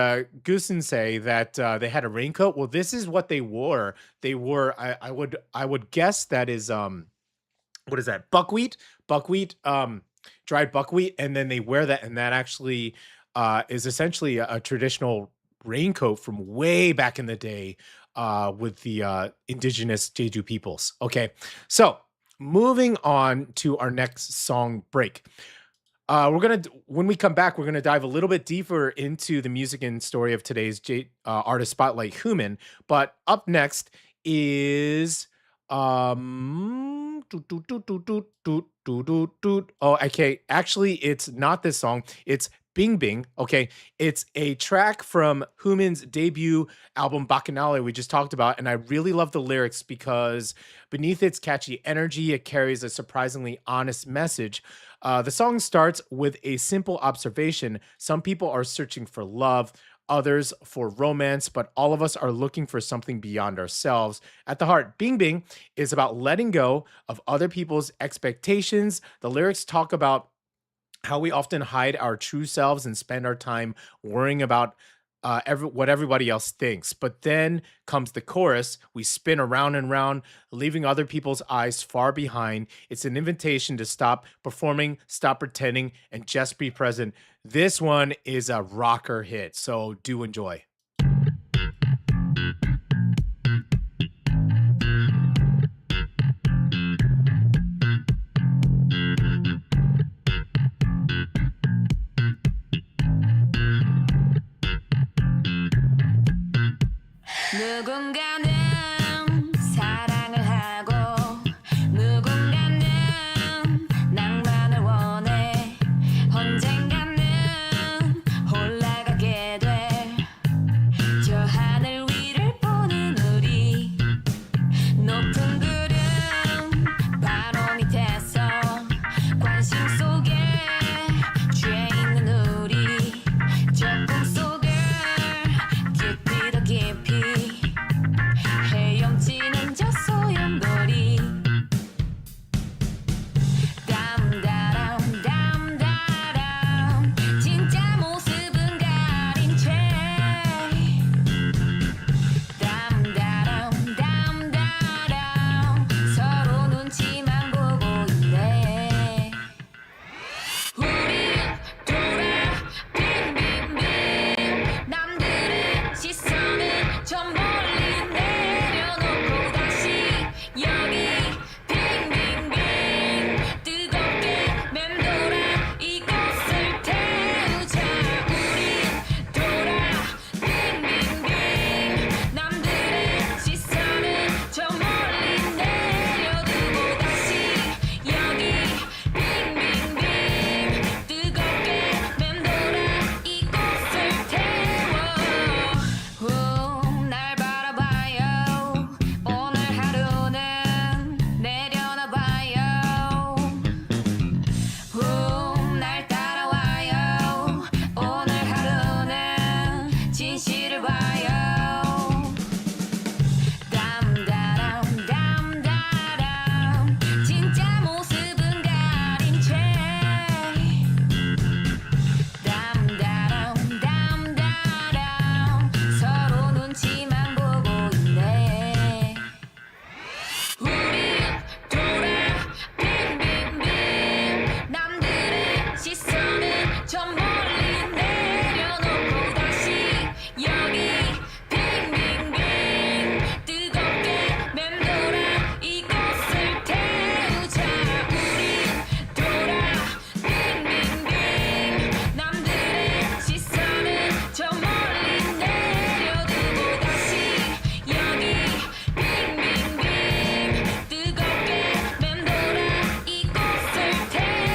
Say that they had a raincoat. Well, this is what they wore. They wore. I would guess that is what is that? Buckwheat, dried buckwheat, and then they wear that, and that actually is essentially a traditional raincoat from way back in the day with the indigenous Jeju peoples. Okay, so moving on to our next song break. When we come back, we're gonna dive a little bit deeper into the music and story of today's artist spotlight, Human. But up next is oh, okay. Actually, it's not this song. It's Bing Bing. Okay, it's a track from Human's debut album Bacchanale we just talked about, and I really love the lyrics because beneath its catchy energy, it carries a surprisingly honest message. The song starts with a simple observation. Some people are searching for love, others for romance, but all of us are looking for something beyond ourselves. At the heart, Bing Bing is about letting go of other people's expectations. The lyrics talk about how we often hide our true selves and spend our time worrying about what everybody else thinks. But then comes the chorus. We spin around and round, leaving other people's eyes far behind. It's an invitation to stop performing, stop pretending, and just be present. This one is a rocker hit, so do enjoy. 누군가는 사랑을 하고 누군가는 낭만을 원해 언젠가는 올라가게 돼 저 하늘 위를 보는 우리 높은 구름 바로 밑에서 관심 속에 취해 있는 우리 저 꿈속을 깊이 더 깊이 헤엄치는 저 소용돌이 담다람 담다람 진짜 모습은 가린 채 담다람 담다람 서로 눈치만 보고 있네 우리 돌아 빙빙빙 남들의 시선은 저 멀리 내려놓고 다시 여기 빙빙빙 뜨겁게 맴돌아 이곳을 태우자 우린 돌아 빙빙빙 남들의 시선은 저 멀리 내려두고 다시 여기 빙빙빙 뜨겁게 맴돌아 이곳을 태워 날 바라봐요 오늘 하루는 내려놔봐요 날 따라와요 오늘 하루는 진실을 봐요 담다람 담다람 진짜 모습은 가린 채 담다람 담다람 서로 눈치만 보고 있네 우리 돌아 빙빙빙 남들의 시선은 저 멀리 내려놓고 다시 여기 빙빙빙 뜨겁게 맴돌아 이곳을 태우자 우린 돌아 빙빙빙 남들의 시선은 저 멀리 내려두고 다시 여기 빙빙빙 뜨겁게 맴돌아 이곳을 태워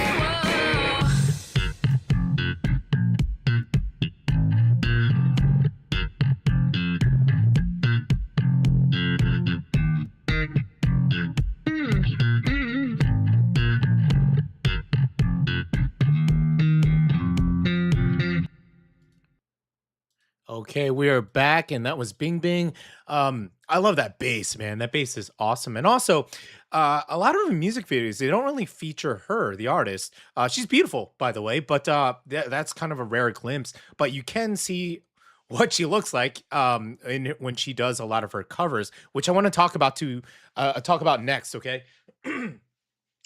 Okay, we are back, and that was Bing Bing. I love that bass, man. That bass is awesome. And also, a lot of the music videos, they don't really feature her, the artist. She's beautiful, by the way, but that's kind of a rare glimpse. But you can see what she looks like when she does a lot of her covers, which I want to talk about next. Okay.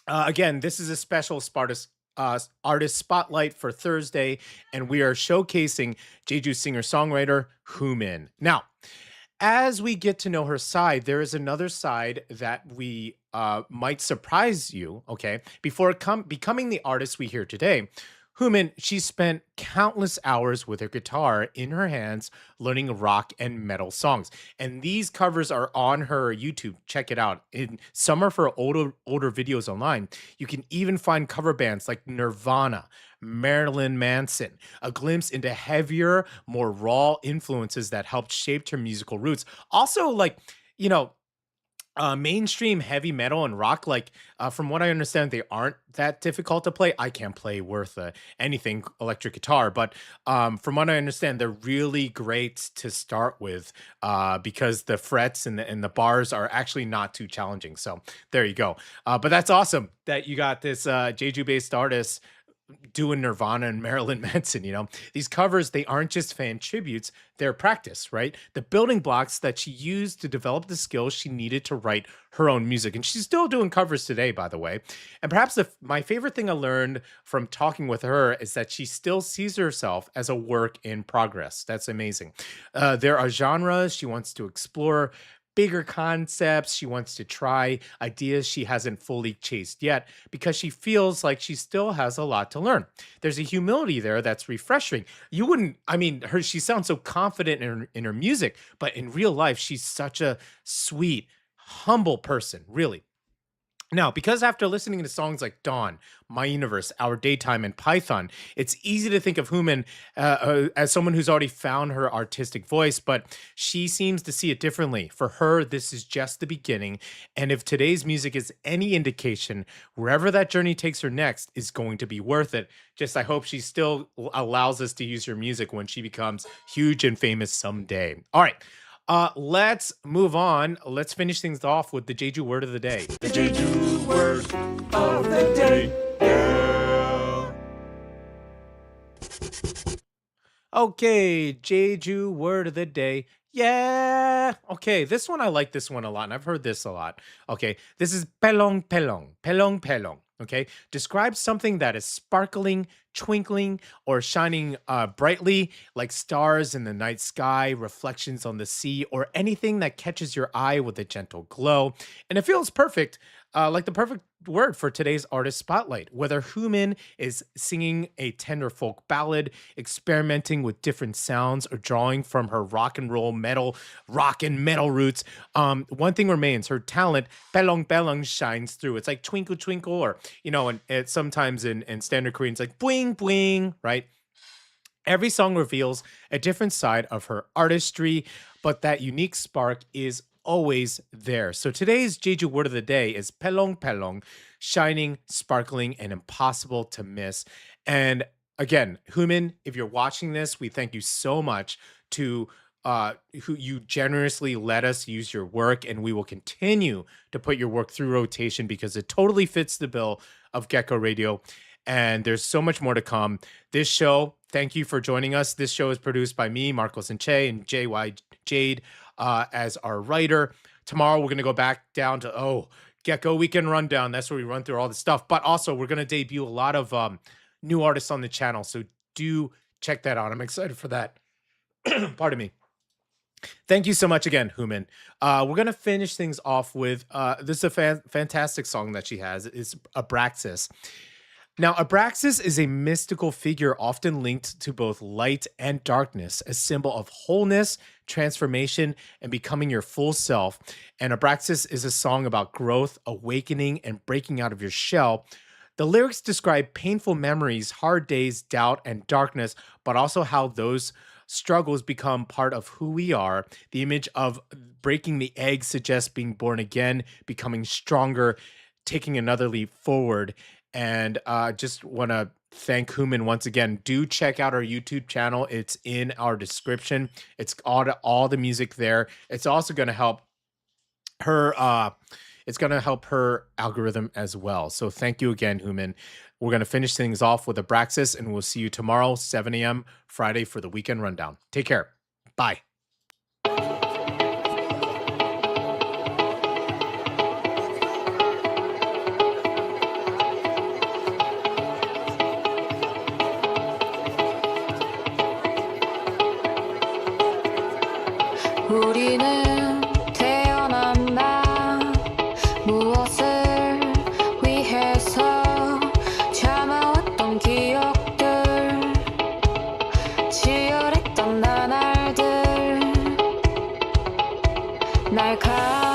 Again, this is a special artist spotlight for Thursday, and we are showcasing Jeju singer-songwriter Hoomin. Now, as we get to know her side, there is another side that we might surprise you. Okay, before becoming the artist we hear today, Hoomin, she spent countless hours with her guitar in her hands learning rock and metal songs. And these covers are on her YouTube. Check it out. In some of her older videos online, you can even find cover bands like Nirvana, Marilyn Manson, a glimpse into heavier, more raw influences that helped shape her musical roots. Also, like, you know, mainstream heavy metal and rock, like from what I understand, they aren't that difficult to play. I can't play worth anything electric guitar, but from what I understand, they're really great to start with because the frets and the bars are actually not too challenging. So there you go. But that's awesome that you got this Jeju-based artist doing Nirvana and Marilyn Manson. These covers, they aren't just fan tributes, they're practice, right? The building blocks that she used to develop the skills she needed to write her own music. And she's still doing covers today, by the way. And perhaps my favorite thing I learned from talking with her is that she still sees herself as a work in progress. That's amazing. There are genres she wants to explore, bigger concepts she wants to try, ideas she hasn't fully chased yet, because she feels like she still has a lot to learn. There's a humility there that's refreshing. She sounds so confident in her music, but in real life, she's such a sweet, humble person, really. Now, because after listening to songs like Dawn, My Universe, Our Daytime, and Python, it's easy to think of Hoomin as someone who's already found her artistic voice, but she seems to see it differently. For her, this is just the beginning, and if today's music is any indication, wherever that journey takes her next is going to be worth it. I hope she still allows us to use her music when she becomes huge and famous someday. All right. Let's move on. Let's finish things off with the Jeju word of the day. The Jeju word of the day. Yeah. Okay, Jeju word of the day. Yeah. Okay, this one, I like this one a lot, and I've heard this a lot. Okay, this is pelong pelong. Pelong pelong. Okay, describe something that is sparkling, twinkling, or shining brightly, like stars in the night sky, reflections on the sea, or anything that catches your eye with a gentle glow. And it feels perfect, like the perfect word for today's artist spotlight. Whether Hoomin is singing a tender folk ballad, experimenting with different sounds, or drawing from her rock and metal roots, one thing remains: her talent, pelong pelong, shines through. It's like twinkle twinkle, or and it sometimes in standard Korean, it's like bling bling, right? Every song reveals a different side of her artistry, but that unique spark is always there. So today's Jeju word of the day is pelong pelong, shining, sparkling, and impossible to miss. And again, Hoomin, if you're watching this, we thank you so much who you generously let us use your work, and we will continue to put your work through rotation because it totally fits the bill of Gecko Radio. And there's so much more to come. This show, thank you for joining us. This show is produced by me, Marcos and Che, and JY Jade as our writer. Tomorrow, we're going to go back down to, Gecko Weekend Rundown. That's where we run through all the stuff. But also, we're going to debut a lot of new artists on the channel. So do check that out. I'm excited for that. Pardon me. Thank you so much again, Hoomin. We're going to finish things off with, this is a fantastic song that she has. It's Abraxas. Now, Abraxas is a mystical figure often linked to both light and darkness, a symbol of wholeness, transformation, and becoming your full self. And Abraxas is a song about growth, awakening, and breaking out of your shell. The lyrics describe painful memories, hard days, doubt, and darkness, but also how those struggles become part of who we are. The image of breaking the egg suggests being born again, becoming stronger, taking another leap forward. And just want to thank Hoomin once again. Do check out our YouTube channel. It's in our description. It's all the music there. It's also going to help her. it's going to help her algorithm as well. So thank you again, Human. We're going to finish things off with Abraxas, and we'll see you tomorrow, 7 a.m. Friday for the weekend rundown. Take care. Bye. 우리는 태어났나 무엇을 위해서 참아왔던 기억들 치열했던 나날들 날카로운